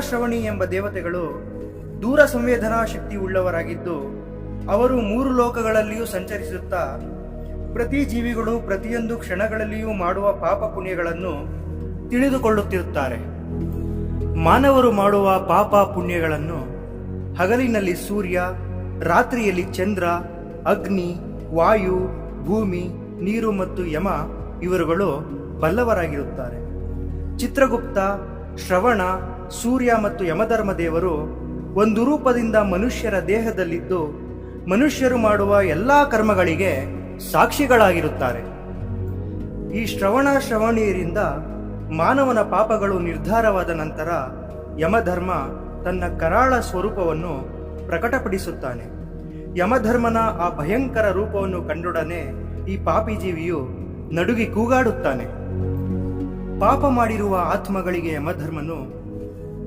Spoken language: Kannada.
ಶ್ರವಣಿ ಎಂಬ ದೇವತೆಗಳು ದೂರ ಸಂವೇದನಾ ಶಕ್ತಿ ಉಳ್ಳವರಾಗಿದ್ದು, ಅವರು 3 ಲೋಕಗಳಲ್ಲಿಯೂ ಸಂಚರಿಸುತ್ತಾ ಪ್ರತಿ ಜೀವಿಗಳು ಪ್ರತಿಯೊಂದು ಕ್ಷಣಗಳಲ್ಲಿಯೂ ಮಾಡುವ ಪಾಪ ಪುಣ್ಯಗಳನ್ನು ತಿಳಿದುಕೊಳ್ಳುತ್ತಿರುತ್ತಾರೆ. ಮಾನವರು ಮಾಡುವ ಪಾಪ ಪುಣ್ಯಗಳನ್ನು ಹಗಲಿನಲ್ಲಿ ಸೂರ್ಯ, ರಾತ್ರಿಯಲ್ಲಿ ಚಂದ್ರ, ಅಗ್ನಿ, ವಾಯು, ಭೂಮಿ, ನೀರು ಮತ್ತು ಯಮ ಇವರುಗಳು ಬಲ್ಲವರಾಗಿರುತ್ತಾರೆ. ಚಿತ್ರಗುಪ್ತ, ಶ್ರವಣ, ಸೂರ್ಯ ಮತ್ತು ಯಮಧರ್ಮ ದೇವರು ಒಂದು ರೂಪದಿಂದ ಮನುಷ್ಯರ ದೇಹದಲ್ಲಿದ್ದು ಮನುಷ್ಯರು ಮಾಡುವ ಎಲ್ಲಾ ಕರ್ಮಗಳಿಗೆ ಸಾಕ್ಷಿಗಳಾಗಿರುತ್ತಾರೆ. ಈ ಶ್ರವಣಿಯರಿಂದ ಮಾನವನ ಪಾಪಗಳು ನಿರ್ಧಾರವಾದ ನಂತರ ಯಮಧರ್ಮ ತನ್ನ ಕರಾಳ ಸ್ವರೂಪವನ್ನು ಪ್ರಕಟಪಡಿಸುತ್ತಾನೆ. ಯಮಧರ್ಮನ ಆ ಭಯಂಕರ ರೂಪವನ್ನು ಕಂಡೊಡನೆ ಈ ಪಾಪಿ ಜೀವಿಯು ನಡುಗಿ ಕೂಗಾಡುತ್ತಾನೆ. ಪಾಪ ಮಾಡಿರುವ ಆತ್ಮಗಳಿಗೆ ಯಮಧರ್ಮನು